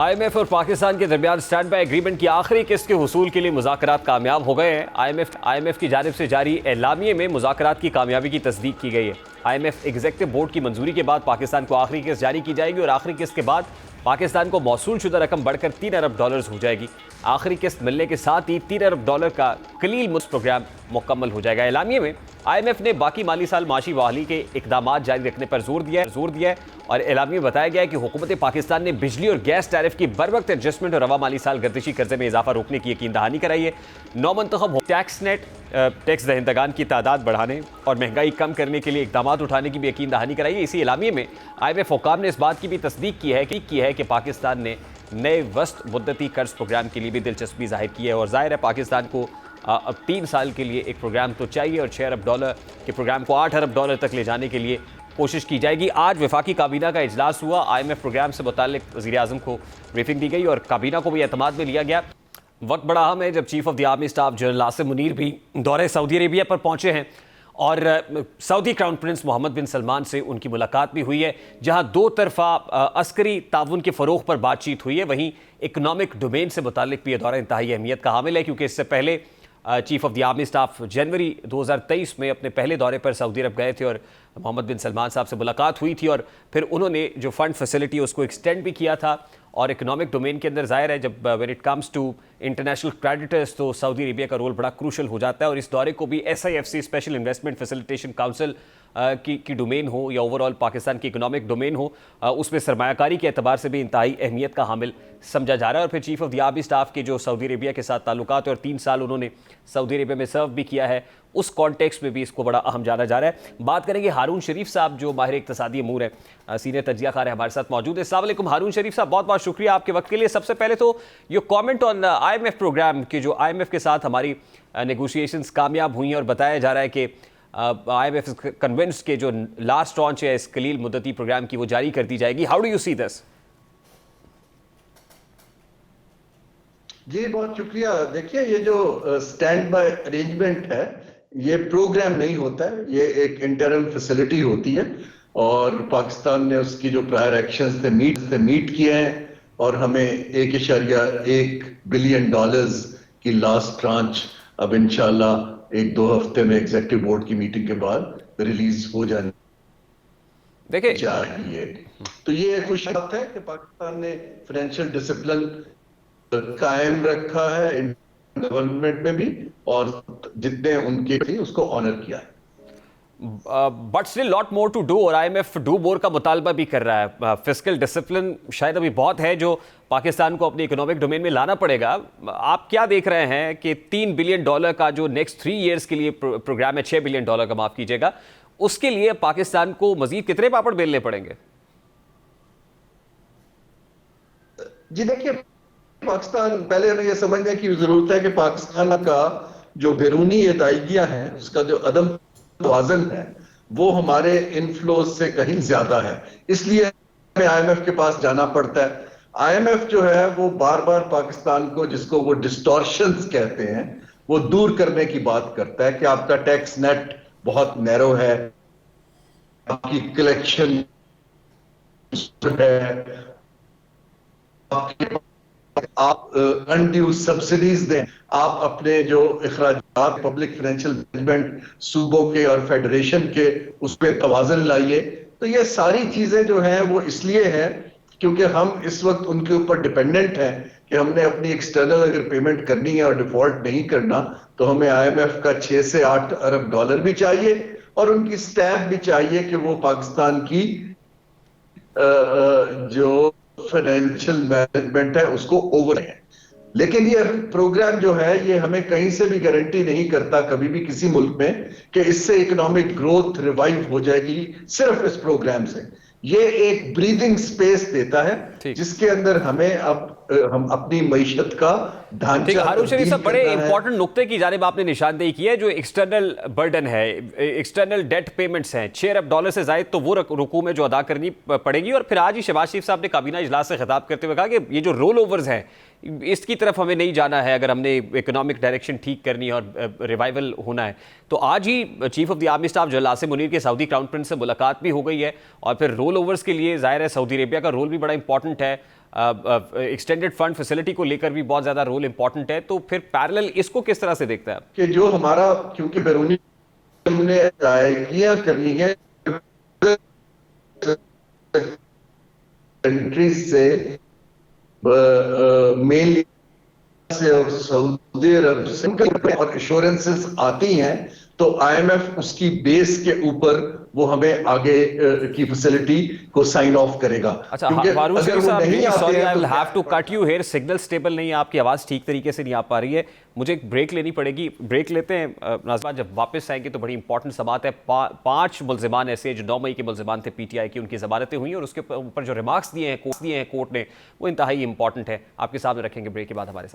IMF और पाकिस्तान के दरमियान स्टैंड बाय एग्रीमेंट की आखिरी किस्त के हुसूल के लिए मुज़ाकरात कामयाब हो गए हैं। IMF की जानिब से जारी एलामिये में मुज़ाकरात की कामयाबी की तस्दीक की गई है। IMF एग्जीक्यूटिव बोर्ड की मंजूरी के बाद पाकिस्तान को आखिरी किस्त जारी की जाएगी और आखिरी किस्त के बाद पाकिस्तान को मौसूल शुदा रकम बढ़कर $3 अरब हो जाएगी। आखिरी किस्त मिलने के साथ ही $3 अरब का कलील मुफ्त प्रोग्राम मुकम्मल हो जाएगा। एलामिये में IMF ने बाकी माली साल माशी बहाली के इकदाम जारी रखने पर जोर दिया है और एलामिये में बताया गया है कि हुकूमत पाकिस्तान ने बिजली और गैस टैरिफ की बर वक्त एडजस्टमेंट और रवा माली साल गर्दिशी कर्जे में इजाफा रोकने की यकीन दहानी कराई है। नौमंतखब टैक्स नेट टैक्स दहिंदगान की तादाद बढ़ाने और महंगाई कम करने के लिए इकदाम उठाने की भी यकीन दहानी कराई है। इसी एलामिये में IMF हुकाम ने इस बात की भी तस्दीक की है कि पाकिस्तान ने नए वस्त मुद्दती कर्ज प्रोग्राम के लिए भी दिलचस्पी जाहिर की है और जाहिर है पाकिस्तान को अब 3 साल के लिए एक प्रोग्राम तो चाहिए और $6 अरब के प्रोग्राम को $8 अरब तक ले जाने के लिए कोशिश की जाएगी। आज वफाकी काबीना का इजलास हुआ। IMF प्रोग्राम से मुताल्लिक वज़ीर आज़म को ब्रीफिंग दी गई और काबीना को भी एतमाद में लिया गया। वक्त बड़ा अहम है जब chief of the army staff general Asim Munir भी दौरे सऊदी अरेबिया पर पहुंचे हैं और सऊदी क्राउन प्रिंस मोहम्मद बिन सलमान से उनकी मुलाकात भी हुई है, जहां दो तरफा अस्करी ताउन के फ़रोग़ पर बातचीत हुई है। वहीं इकनॉमिक डोमेन से मुताल्लिक भी यह दौरा इंतहाई अहमियत का हामिल है, क्योंकि इससे पहले chief of the army staff जनवरी 2023 में अपने पहले दौरे पर सऊदी अरब गए थे और मोहम्मद बिन सलमान साहब से मुलाकात हुई थी और फिर उन्होंने जो फ़ंड फैसिलिटी उसको एक्सटेंड भी किया था। और इकोनॉमिक डोमेन के अंदर ज़ाहिर है जब when it comes to international creditors तो सऊदी अरेबिया का रोल बड़ा क्रूशल हो जाता है और इस दौरे को भी SIFC special investment facilitation council की डोमेन हो या ओवरऑल पाकिस्तान की इकोनॉमिक डोमेन हो, उसमें सरमायाकारी के एतबार से भी इंतहाई अहमियत का हामिल समझा जा रहा है। और फिर chief of the army staff के जो सऊदी अरेबिया के साथ ताल्लुकात और 3 साल उन्होंने सऊदी अरेबिया में सर्व भी किया है, उस कॉन्टेक्स्ट में भी इसको बड़ा अहम जाना जा रहा है। बात करेंगे हारून शरीफ साहब जो माहिर इक्तिसादी अमूर है, सीनियर तजिया कार है, हमारे साथ मौजूद है। अस्सलाम वालेकुम हारून शरीफ साहब, बहुत बहुत शुक्रिया आपके वक्त के लिए। सबसे पहले तो ये कॉमेंट ऑन IMF प्रोग्राम कि जो IMF के साथ हमारी नेगोशिएशंस कामयाब हुई हैं और बताया जा रहा है कि IMF इज कन्विंस्ड के जो लास्ट ट्रॉन्च है इस कलील मुद्दती प्रोग्राम की वो जारी कर दी जाएगी। How do you see this? जी बहुत शुक्रिया। देखिए ये जो स्टैंड बाय अरेंजमेंट है ये प्रोग्राम नहीं होता है, ये एक इंटरम फैसिलिटी होती है और पाकिस्तान ने उसकी जो प्रायर एक्शंस थे मीट किए हैं और हमें $1.1 बिलियन की लास्ट ट्रांच अब इंशाल्लाह 1-2 हफ्ते में एग्जीक्यूटिव बोर्ड की मीटिंग के बाद रिलीज हो जाने देखिए चाहिए। तो ये खुश बात है कि पाकिस्तान ने फाइनेंशियल डिसिप्लिन कायम रखा है गवर्नमेंट में भी और जितने उनके थे उसको ऑनर किया है। But still lot more to do और IMF डू मोर का मुतालबा भी कर रहा है। फिस्कल डिसिप्लिन शायद अभी बहुत है जो पाकिस्तान को अपने इकोनॉमिक डोमेन में लाना पड़ेगा। आप क्या देख रहे हैं कि $3 बिलियन का जो नेक्स्ट 3 ईयर्स के लिए प्रोग्राम है, $6 बिलियन का माफ कीजिएगा, उसके लिए पाकिस्तान को मजीद कितने पापड़ बेलने पड़ेंगे? जी देखिए, पाकिस्तान पहले हमें यह समझने की जरूरत है कि पाकिस्तान का जो बैरूनी अदायगियां हैं उसका जो अदम तवाज़ुन है वो हमारे इनफ्लोज से कहीं ज्यादा है, इसलिए हमें IMF के पास जाना पड़ता है। IMF जो है वो बार बार पाकिस्तान को, जिसको वो डिस्टॉर्शंस कहते हैं, वो दूर करने की बात करता है कि आपका टैक्स नेट बहुत नैरो है, आपकी कलेक्शन है, आप अनड्यू सब्सिडीज दें, आप अपने जो इखराजात पब्लिक फाइनेंशियल मैनेजमेंट सूबों के और फेडरेशन के उस पर तवाज़ुन लाइए। तो ये सारी चीजें जो हैं वो इसलिए हैं क्योंकि हम इस वक्त उनके ऊपर डिपेंडेंट हैं कि हमने अपनी एक्सटर्नल अगर पेमेंट करनी है और डिफॉल्ट नहीं करना तो हमें IMF का $6 से $8 अरब भी चाहिए और उनकी स्टैम्प भी चाहिए कि वो पाकिस्तान की जो फाइनेंशियल मैनेजमेंट है उसको ओवर है। लेकिन ये प्रोग्राम जो है ये हमें कहीं से भी गारंटी नहीं करता कभी भी किसी मुल्क में कि इससे इकोनॉमिक ग्रोथ रिवाइव हो जाएगी सिर्फ इस प्रोग्राम से। ये एक ब्रीदिंग स्पेस देता है जिसके अंदर हमें अब हम अपनी मईशत का ढांचा। हारून शरीफ साहब, बड़े इंपॉर्टेंट नुक्ते की जानिब आपने निशानदेही की है। जो एक्सटर्नल बर्डन है, एक्सटर्नल डेट पेमेंट्स हैं, $6 अरब से जायद तो वो रकूम है जो अदा करनी पड़ेगी। और फिर आज ही शहबाज शरीफ साहब ने काबीना इजलास से खिताब करते हुए कहा कि ये जो रोल ओवर्स हैं इसकी तरफ हमें नहीं जाना है अगर हमने इकोनॉमिक डायरेक्शन ठीक करनी है और रिवाइवल होना है। तो आज ही chief of the army staff general Asim Munir के सऊदी क्राउन प्रिंस से मुलाकात भी हो गई है और फिर रोल ओवर्स के लिए जाहिर है सऊदी अरेबिया का रोल भी बड़ा इंपॉर्टेंट इंपॉर्टेंट है, एक्सटेंडेड फंड फैसिलिटी को लेकर भी बहुत ज़्यादा रोल इंपॉर्टेंट है, तो फिर पैरेलल इसको किस तरह से देखता है आप? कि जो हमारा, क्योंकि बैरूनी हमने अदायगियां करनी है कंट्रीज से, मेनली से और सऊदी अरब से, और इंश्योरेंसेस आती हैं, तो आईएमएफ उसकी बेस के ऊपर वो हमें आगे की फैसिलिटी को साइन ऑफ करेगा। अच्छा, क्योंकि फारूक अगर शरीफ वो साहब, नहीं आते सॉरी, हैं आई विल तो have to cut you here, signal stable नहीं है, आपकी आवाज़ ठीक तरीके से नहीं आ पा रही है, मुझे एक ब्रेक लेनी पड़ेगी, ब्रेक लेते हैं। नाज़मा, जब वापस आएंगे तो बड़ी इंपॉर्टेंट समात है। 5 मुल्जिमान ऐसे जो 9 मई के मुल्जिमान थे पीटीआई की, उनकी ज़मानतें हुई और उसके ऊपर जो रिमार्क्स दिए हैं कोर्ट ने, वो इंतहाई इंपॉर्टेंट है। आपके सामने रखेंगे ब्रेक के बाद हमारे साथ।